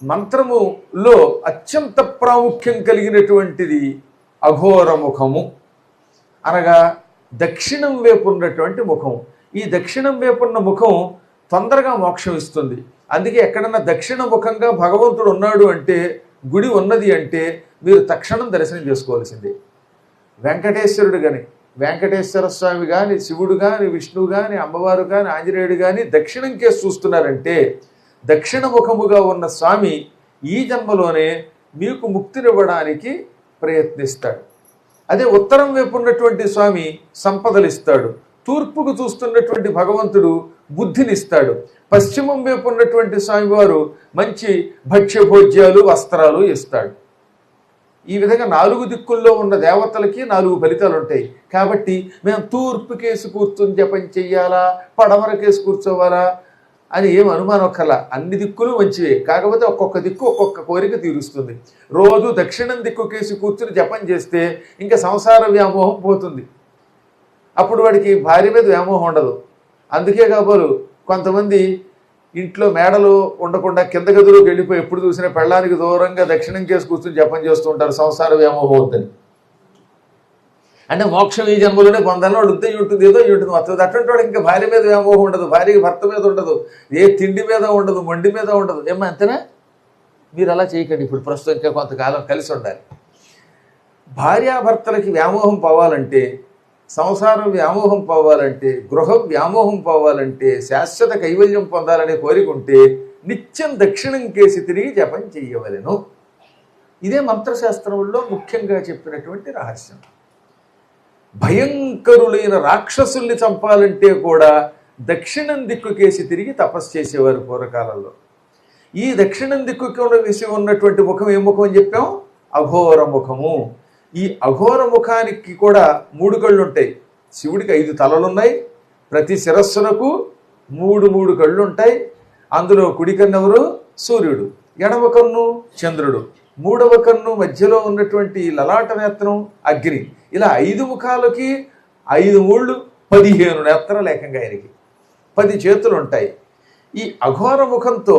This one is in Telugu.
మంత్రములో అత్యంత ప్రాముఖ్యం కలిగినటువంటిది అఘోరముఖము, అనగా దక్షిణం వైపు ఉన్నటువంటి ముఖం. ఈ దక్షిణం వైపు ఉన్న ముఖం తొందరగా మోక్షం ఇస్తుంది. అందుకే ఎక్కడన్నా దక్షిణ ముఖంగా భగవంతుడు ఉన్నాడు అంటే, గుడి ఉన్నది అంటే మీరు తక్షణం దర్శనం చేసుకోవాల్సిందే. వెంకటేశ్వరుడు కానీ, వెంకటేశ్వర స్వామి కానీ, శివుడు కానీ, విష్ణువు కానీ, అమ్మవారు కానీ, ఆంజనేయుడు కానీ దక్షిణం కేసు చూస్తున్నారంటే, దక్షిణ ముఖముగా ఉన్న స్వామి ఈ జన్మలోనే మీకు ముక్తినివ్వడానికి ప్రయత్నిస్తాడు. అదే ఉత్తరం వైపు ఉన్నటువంటి స్వామి సంపదలు ఇస్తాడు. తూర్పుకు చూస్తున్నటువంటి భగవంతుడు బుద్ధినిస్తాడు. పశ్చిమం వైపు ఉన్నటువంటి స్వామివారు మంచి భక్ష్యభోజ్యాలు, వస్త్రాలు ఇస్తాడు. ఈ విధంగా 4 దిక్కుల్లో ఉన్న దేవతలకి 4 ఫలితాలు ఉంటాయి. కాబట్టి మేము తూర్పు కేసు కూర్చొని జపం చెయ్యాలా, పడమర కేసు కూర్చోవాలా అని ఏం అనుమానం ఒక్కలా. అన్ని దిక్కులు మంచివే, కాకపోతే ఒక్కొక్క దిక్కు ఒక్కొక్క కోరిక తీరుస్తుంది. రోజు దక్షిణం దిక్కు కేసు కూర్చుని జపం చేస్తే ఇంకా సంసార వ్యామోహం పోతుంది. అప్పుడు వాడికి భార్య మీద వ్యామోహం ఉండదు. అందుకే కాబోలు కొంతమంది ఇంట్లో మేడలు ఉండకుండా కింద గదిలోకి వెళ్ళిపోయి ఎప్పుడు చూసినా పెళ్ళానికి దూరంగా దక్షిణం కేసు కూర్చుని జపం చేస్తూ ఉంటారు, సంసార వ్యామోహం వద్దని. అంటే మోక్షం ఈ జన్మలోనే పొందాలని వాడు ఉద్దేశం ఉంటుంది, ఏదో ఉంటుంది వస్తుంది. అటువంటి వాడు ఇంకా భార్య మీద వ్యామోహం ఉండదు, భార్యకి భర్త మీద ఉండదు, ఏ తిండి మీద ఉండదు, మొండి మీద ఉండదు. ఏమో అంతేనా? మీరు అలా చేయకండి. ఇప్పుడు ప్రస్తుతం ఇంకా కొంతకాలం కలిసి ఉండాలి. భార్యాభర్తలకి వ్యామోహం పోవాలంటే, సంసారం వ్యామోహం పోవాలంటే, గృహం వ్యామోహం పోవాలంటే, శాశ్వత కైవల్యం పొందాలనే కోరిక ఉంటే నిత్యం దక్షిణం కేసి తిరిగి జపం చెయ్యవలెను. ఇదే మంత్రశాస్త్రంలో ముఖ్యంగా చెప్పినటువంటి రహస్యం. భయంకరులైన రాక్షసుల్ని చంపాలంటే కూడా దక్షిణం దిక్కు కేసి తిరిగి తపస్సు చేసేవారు పూర్వకాలంలో. ఈ దక్షిణం దిక్కు కేసి ఉన్నటువంటి ముఖం ఏ ముఖం అని చెప్పాం? అఘోర ముఖము. ఈ అఘోర ముఖానికి కూడా 3 కళ్ళు ఉంటాయి. శివుడికి 5 తలలున్నాయి. ప్రతి శిరస్సునకు 3 కళ్ళు ఉంటాయి. అందులో కుడి కన్నెవరు? సూర్యుడు. ఎడమ కన్ను చంద్రుడు. 3వ కన్ను మధ్యలో ఉన్నటువంటి లలాట నేత్రం అగ్ని. ఇలా 5 ముఖాలకి 5 మూళ్ళు 15 నేత్రాలు ఏకంగా ఆయనకి. 10 చేతులు ఉంటాయి. ఈ అఘోర ముఖంతో